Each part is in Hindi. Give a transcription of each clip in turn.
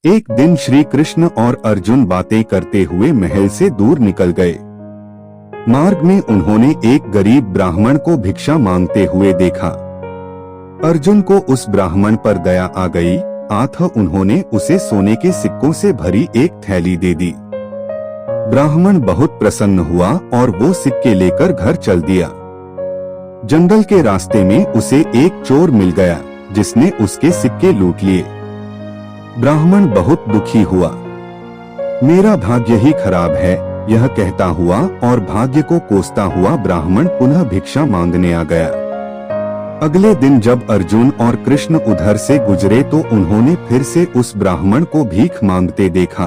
एक दिन श्री कृष्ण और अर्जुन बातें करते हुए महल से दूर निकल गए। मार्ग में उन्होंने एक गरीब ब्राह्मण को भिक्षा मांगते हुए देखा। अर्जुन को उस ब्राह्मण पर दया आ गई। उन्होंने उसे सोने के सिक्कों से भरी एक थैली दे दी। ब्राह्मण बहुत प्रसन्न हुआ और वो सिक्के लेकर घर चल दिया। जंगल के रास्ते में उसे एक चोर मिल गया जिसने उसके सिक्के लूट लिए। ब्राह्मण बहुत दुखी हुआ। मेरा भाग्य ही खराब है, यह कहता हुआ और भाग्य को कोसता हुआ ब्राह्मण पुनः भिक्षा मांगने आ गया। अगले दिन जब अर्जुन और कृष्ण उधर से गुजरे तो उन्होंने फिर से उस ब्राह्मण को भीख मांगते देखा।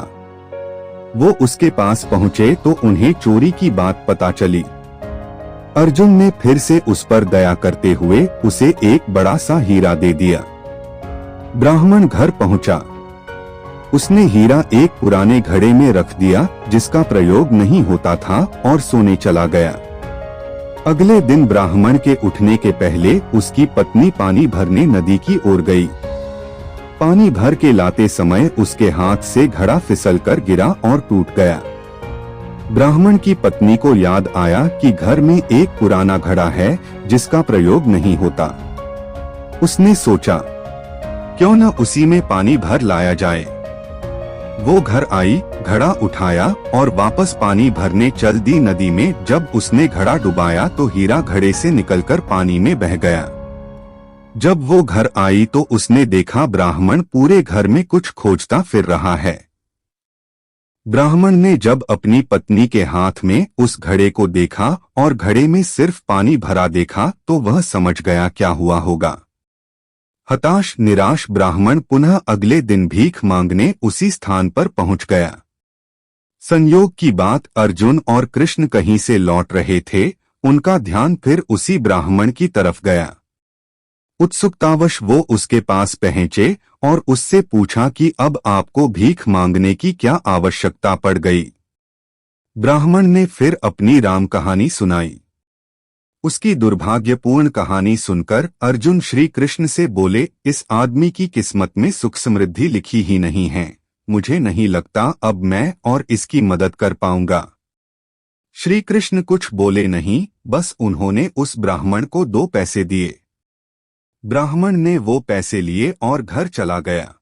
वो उसके पास पहुँचे तो उन्हें चोरी की बात पता चली। अर्जुन ने फिर से उस पर दया करते हुए उसे एक बड़ा सा हीरा दे दिया। ब्राह्मण घर पहुंचा। उसने हीरा एक पुराने घड़े में रख दिया जिसका प्रयोग नहीं होता था और सोने चला गया। अगले दिन ब्राह्मण के उठने के पहले उसकी पत्नी पानी भरने नदी की ओर गई। पानी भर के लाते समय उसके हाथ से घड़ा फिसलकर गिरा और टूट गया। ब्राह्मण की पत्नी को याद आया कि घर में एक पुराना घड़ा है जिसका प्रयोग नहीं होता। उसने सोचा, क्यों न उसी में पानी भर लाया जाए। वो घर आई, घड़ा उठाया और वापस पानी भरने चल दी नदी में। जब उसने घड़ा डुबाया तो हीरा घड़े से निकलकर पानी में बह गया। जब वो घर आई तो उसने देखा ब्राह्मण पूरे घर में कुछ खोजता फिर रहा है। ब्राह्मण ने जब अपनी पत्नी के हाथ में उस घड़े को देखा और घड़े में सिर्फ पानी भरा देखा तो वह समझ गया क्या हुआ होगा। हताश निराश ब्राह्मण पुनः अगले दिन भीख मांगने उसी स्थान पर पहुंच गया। संयोग की बात, अर्जुन और कृष्ण कहीं से लौट रहे थे। उनका ध्यान फिर उसी ब्राह्मण की तरफ गया। उत्सुकतावश वो उसके पास पहुंचे और उससे पूछा कि अब आपको भीख मांगने की क्या आवश्यकता पड़ गई। ब्राह्मण ने फिर अपनी राम कहानी सुनाई। उसकी दुर्भाग्यपूर्ण कहानी सुनकर अर्जुन श्री कृष्ण से बोले, इस आदमी की किस्मत में सुख समृद्धि लिखी ही नहीं है। मुझे नहीं लगता अब मैं और इसकी मदद कर पाऊंगा। श्री कृष्ण कुछ बोले नहीं, बस उन्होंने उस ब्राह्मण को 2 पैसे दिए। ब्राह्मण ने वो पैसे लिए और घर चला गया।